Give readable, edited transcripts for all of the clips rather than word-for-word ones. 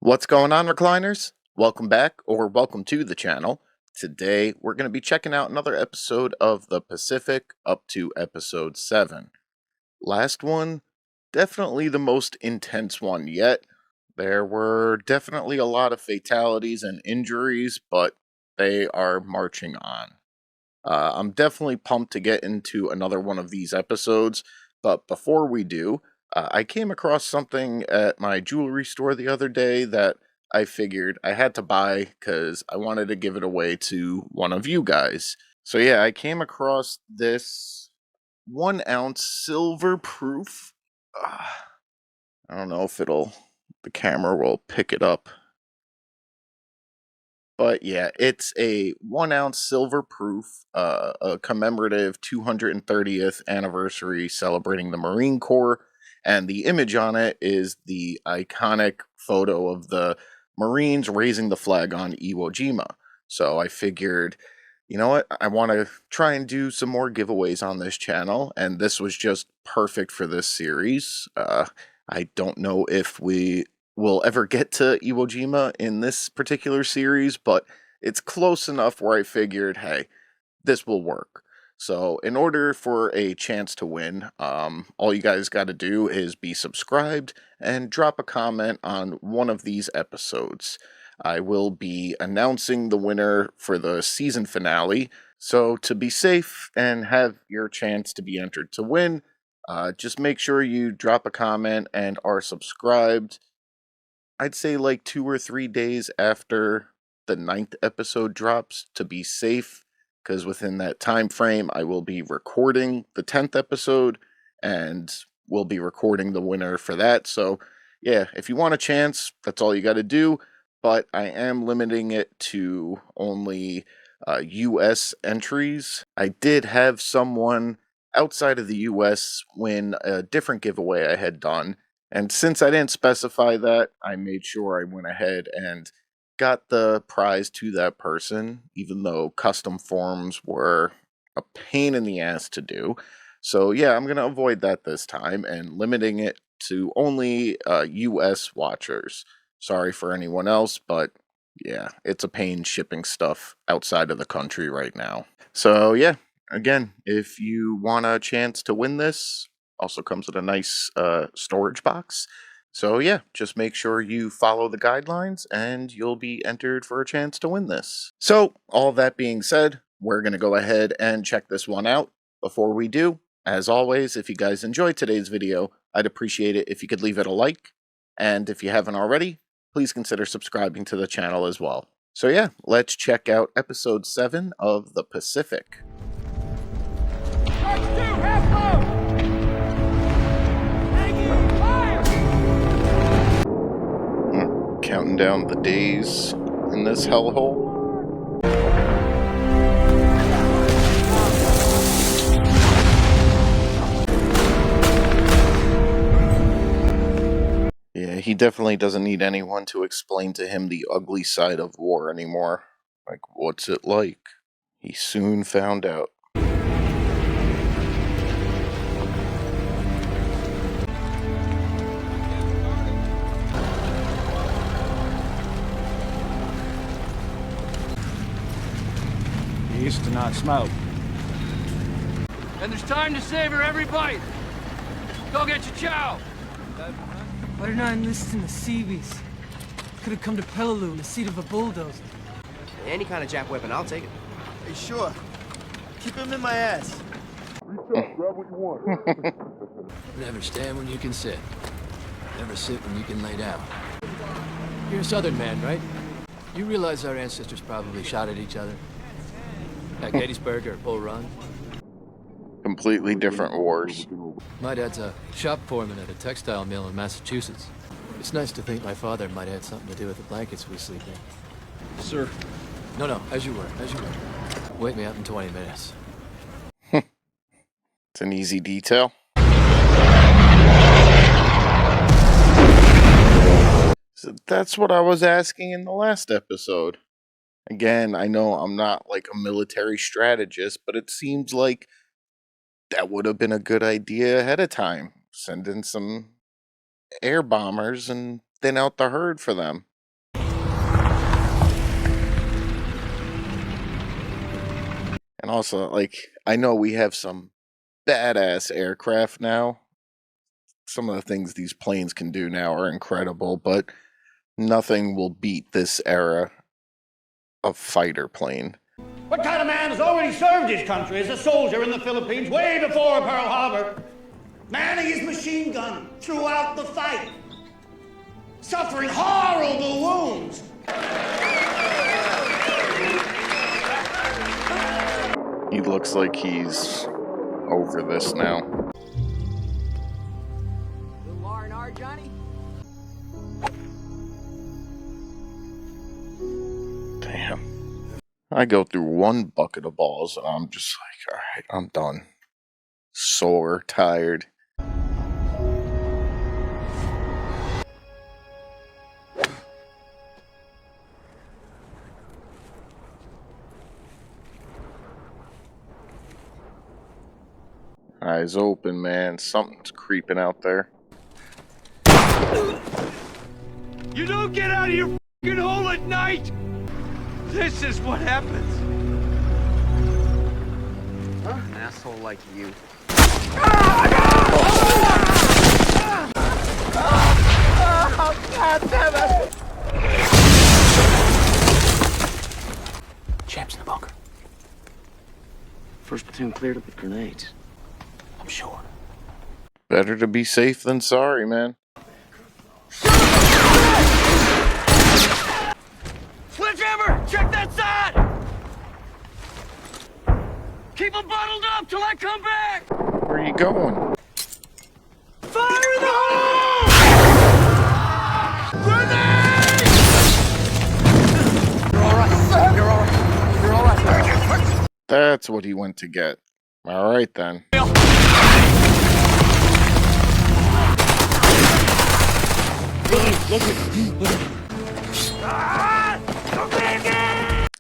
What's going on, recliners? Welcome back, or welcome to the channel. Today, we're going to be checking out another episode of The Pacific up to episode 7. Last one, definitely the most intense one yet. There were definitely a lot of fatalities and injuries, but they are marching on. I'm definitely pumped to get into another one of these episodes, but before we do, I came across something at my jewelry store the other day that I figured I had to buy because I wanted to give it away to one of you guys. So yeah, I came across this 1 ounce silver proof. I don't know if the camera will pick it up. But yeah, it's a 1 ounce silver proof, a commemorative 230th anniversary celebrating the Marine Corps. And the image on it is the iconic photo of the Marines raising the flag on Iwo Jima. So I figured, you know what? I want to try and do some more giveaways on this channel. And this was just perfect for this series. I don't know if we'll ever get to Iwo Jima in this particular series, but it's close enough where I figured, hey, this will work. So in order for a chance to win, all you guys got to do is be subscribed and drop a comment on one of these episodes. I will be announcing the winner for the season finale, so to be safe and have your chance to be entered to win, just make sure you drop a comment and are subscribed. I'd say like 2 or 3 days after the 9th episode drops to be safe, because within that time frame, I will be recording the 10th episode and we'll be recording the winner for that. So, yeah, if you want a chance, that's all you got to do. But I am limiting it to only US entries. I did have someone outside of the US win a different giveaway I had done, and since I didn't specify that, I made sure I went ahead and got the prize to that person, even though custom forms were a pain in the ass to do. So yeah, I'm going to avoid that this time and limiting it to only US watchers. Sorry for anyone else, but yeah, it's a pain shipping stuff outside of the country right now. So yeah, again, if you want a chance to win this, also comes with a nice storage box. So yeah, just make sure you follow the guidelines and you'll be entered for a chance to win this. So all that being said, we're going to go ahead and check this one out. Before we do, as always, if you guys enjoyed today's video, I'd appreciate it if you could leave it a like. And if you haven't already, please consider subscribing to the channel as well. So yeah, let's check out episode 7 of The Pacific. Counting down the days in this hellhole. Yeah, he definitely doesn't need anyone to explain to him the ugly side of war anymore. Like, what's it like? He soon found out. He used to not smoke. And there's time to savor every bite. Go get your chow. Why didn't I enlist in the Seabees? Could have come to Peleliu in the seat of a bulldozer. Any kind of Jap weapon, I'll take it. Hey, sure. Keep him in my ass. Reach up, grab what you want. Never stand when you can sit. Never sit when you can lay down. You're a Southern man, right? You realize our ancestors probably shot at each other? At Gettysburg or Bull Run? Completely different wars. My dad's a shop foreman at a textile mill in Massachusetts. It's nice to think my father might have had something to do with the blankets we sleep in. Sir. No, as you were. Wake me up in 20 minutes. It's an easy detail. So that's what I was asking in the last episode. Again, I know I'm not like a military strategist, but it seems like that would have been a good idea ahead of time. Send in some air bombers and thin out the herd for them. And also, like, I know we have some badass aircraft now. Some of the things these planes can do now are incredible, but nothing will beat this era of fighter plane. What kind of man has already served his country as a soldier in the Philippines way before Pearl Harbor? Manning his machine gun throughout the fight. Suffering horrible wounds. He looks like he's over this now. Little R&R, Johnny? Damn. I go through one bucket of balls and I'm just like, alright, I'm done. Sore, tired. Eyes open, man. Something's creeping out there. You don't get out of your f***ing hole at night! This is what happens. Huh? An asshole like you. God damn it! Chaps in the bunker. First platoon cleared up with grenades. I'm sure. Better to be safe than sorry, man. Sledgehammer! Check that side! Keep them bottled up till I come back! Where are you going? Fire in the hole! Grenade! You're all right. You're all right. You're all right. That's what he went to get. Alright then.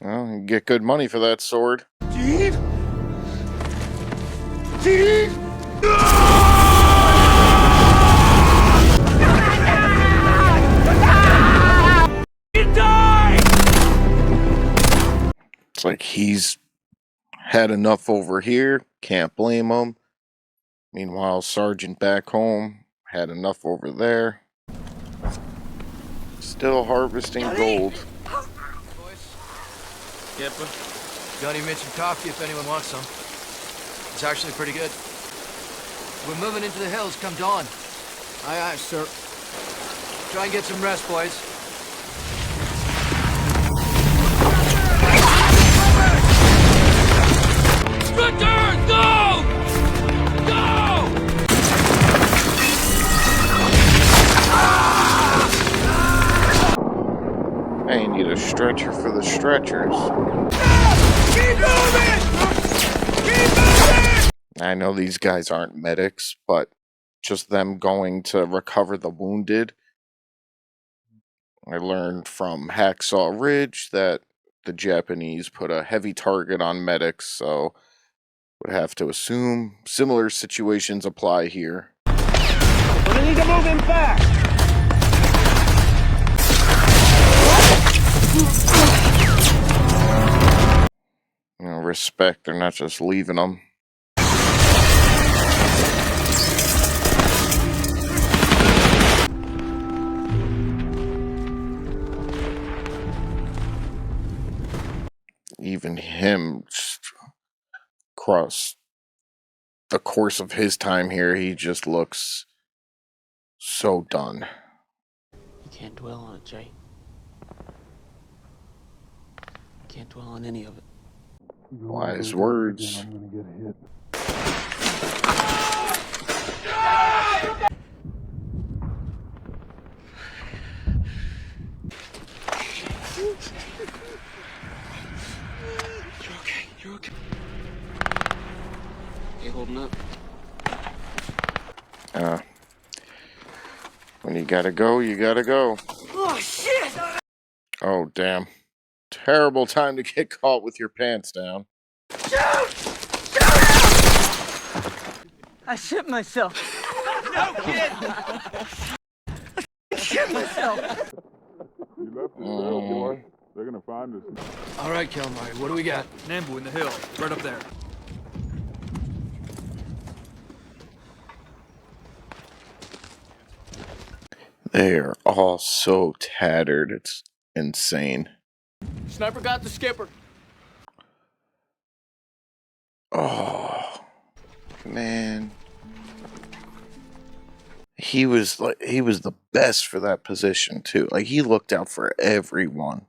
Well, you get good money for that sword. Gene? Gene? You die! It's like he's had enough over here. Can't blame him. Meanwhile, Sergeant back home had enough over there. Still harvesting gold. Kipper. Johnny mentioned coffee if anyone wants some. It's actually pretty good. We're moving into the hills come dawn. Aye, aye, sir. Try and get some rest, boys. Return! Go! Go! I need a stretcher for the stretchers. Keep moving! Keep moving! I know these guys aren't medics, but just them going to recover the wounded. I learned from Hacksaw Ridge that the Japanese put a heavy target on medics, so would have to assume similar situations apply here. We need to move him back. You know, respect, they're not just leaving them. Even him, just across the course of his time here, he just looks so done. You can't dwell on it, Jay. You can't dwell on any of it. Wise words. I'm gonna get hit. You're okay. You're okay. You holding up? When you gotta go, you gotta go. Oh, shit! Oh, damn. Terrible time to get caught with your pants down. I shit myself. No kid! Shit myself. You left it well, boy. They're gonna find us. All right, Calamari, what do we got? Nambu in the hill, right up there. They are all so tattered. It's insane. Sniper got the skipper. Oh, man. He was the best for that position too. Like, he looked out for everyone.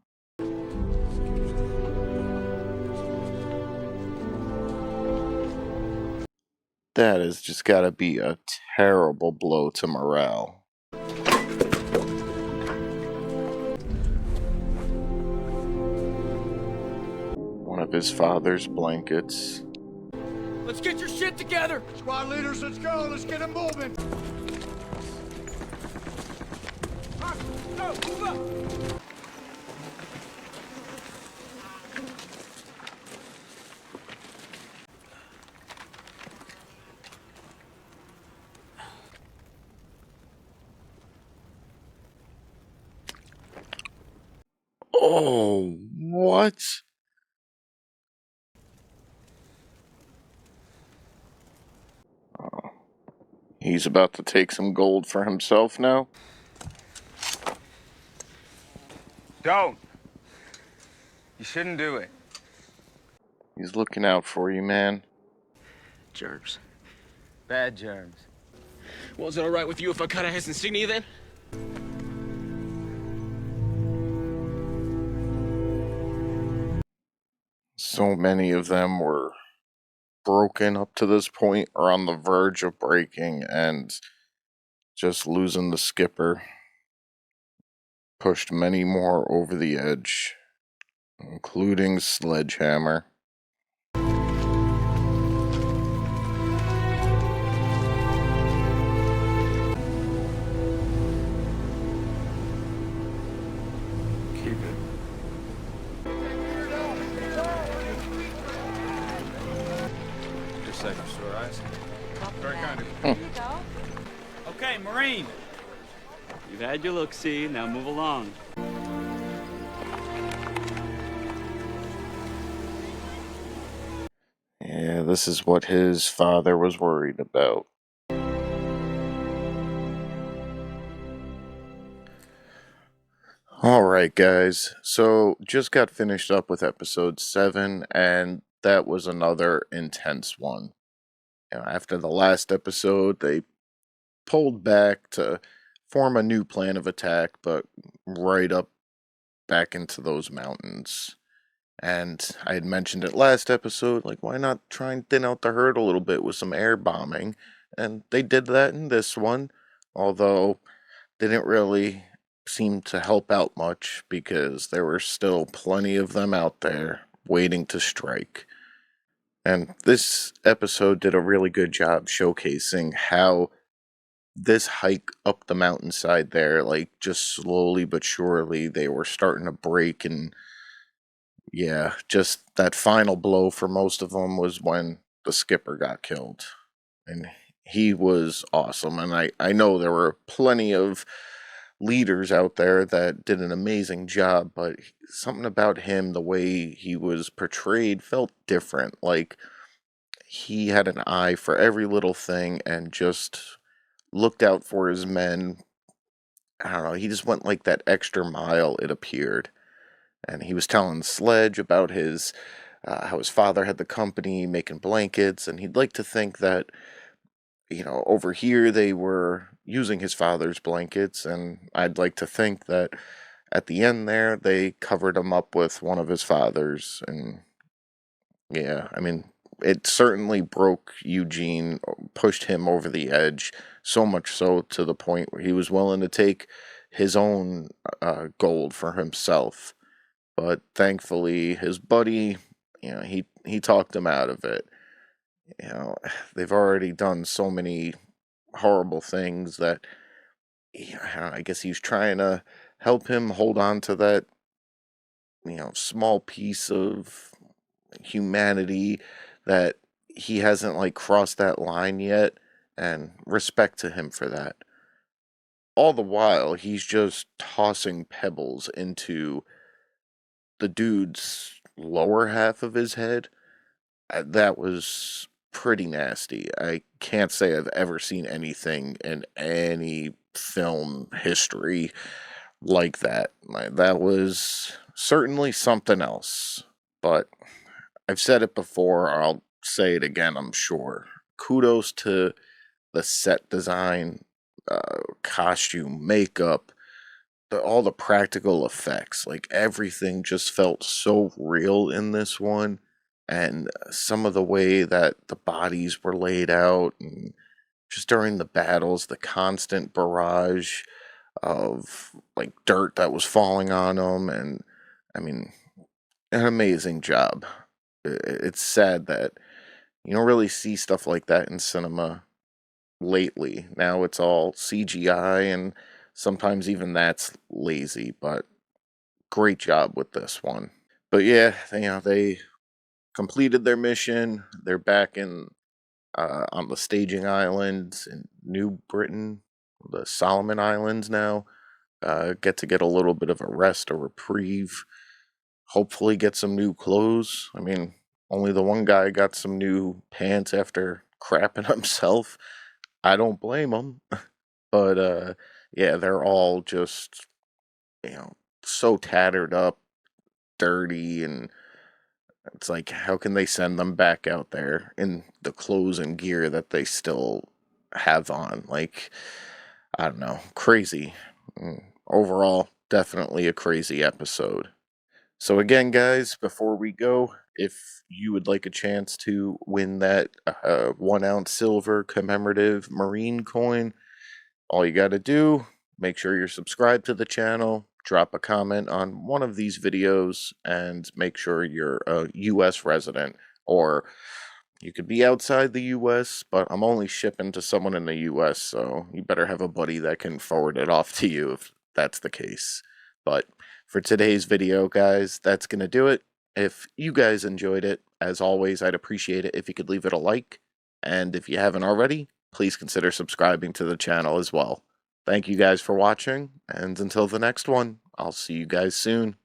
That has just got to be a terrible blow to morale. One of his father's blankets. Let's get your shit together. Squad leaders, let's go. Let's get them moving. Oh, what? Oh, he's about to take some gold for himself now? Don't. You shouldn't do it. He's looking out for you, man. Germs. Bad germs. Well, is it alright with you if I cut out his insignia then? So many of them were broken up to this point, or on the verge of breaking, and just losing the skipper pushed many more over the edge, including Sledgehammer. Keep it. Just safe, sure, eyes. Very kind of you. Okay, Marine. You've had your look-see, now move along. Yeah, this is what his father was worried about. Alright, guys, so just got finished up with episode 7, and that was another intense one. You know, after the last episode, they pulled back to form a new plan of attack, but right up back into those mountains. And I had mentioned it last episode, like, why not try and thin out the herd a little bit with some air bombing? And they did that in this one, although they didn't really seem to help out much because there were still plenty of them out there waiting to strike. And this episode did a really good job showcasing how this hike up the mountainside there, like, just slowly but surely, they were starting to break. And yeah, just that final blow for most of them was when the skipper got killed. And he was awesome. And I know there were plenty of leaders out there that did an amazing job, but something about him, the way he was portrayed, felt different. Like, he had an eye for every little thing and just looked out for his men. I don't know, he just went like that extra mile, it appeared. And he was telling Sledge about his how his father had the company making blankets, and he'd like to think that, you know, over here they were using his father's blankets, and I'd like to think that at the end there they covered him up with one of his father's. And yeah, I mean, it certainly broke Eugene, pushed him over the edge, so much so to the point where he was willing to take his own gold for himself. But thankfully, his buddy, you know, he talked him out of it. You know, they've already done so many horrible things that, I guess he's trying to help him hold on to that, you know, small piece of humanity that he hasn't, like, crossed that line yet, and respect to him for that. All the while, he's just tossing pebbles into the dude's lower half of his head, that was pretty nasty. I can't say I've ever seen anything in any film history like that. That was certainly something else. But I've said it before, or I'll say it again, I'm sure. Kudos to the set design, costume, makeup, all the practical effects. Like everything just felt so real in this one. And some of the way that the bodies were laid out, and just during the battles, the constant barrage of like dirt that was falling on them. And I mean, an amazing job. It's sad that you don't really see stuff like that in cinema lately. Now it's all CGI, and sometimes even that's lazy, but great job with this one. But yeah, they completed their mission. They're back in on the staging islands in New Britain, the Solomon Islands now. Get a little bit of a rest, a reprieve. Hopefully, get some new clothes. I mean, only the one guy got some new pants after crapping himself. I don't blame him. But yeah, they're all just, you know, so tattered up, dirty, and it's like, how can they send them back out there in the clothes and gear that they still have on? Like, I don't know, crazy. Overall, definitely a crazy episode. So again, guys, before we go, if you would like a chance to win that 1 ounce silver commemorative Marine coin, all you got to do, make sure you're subscribed to the channel, drop a comment on one of these videos, and make sure you're a US resident, or you could be outside the US, but I'm only shipping to someone in the US, so you better have a buddy that can forward it off to you if that's the case. But for today's video, guys, that's going to do it. If you guys enjoyed it, as always, I'd appreciate it if you could leave it a like, and if you haven't already, please consider subscribing to the channel as well. Thank you guys for watching, and until the next one, I'll see you guys soon.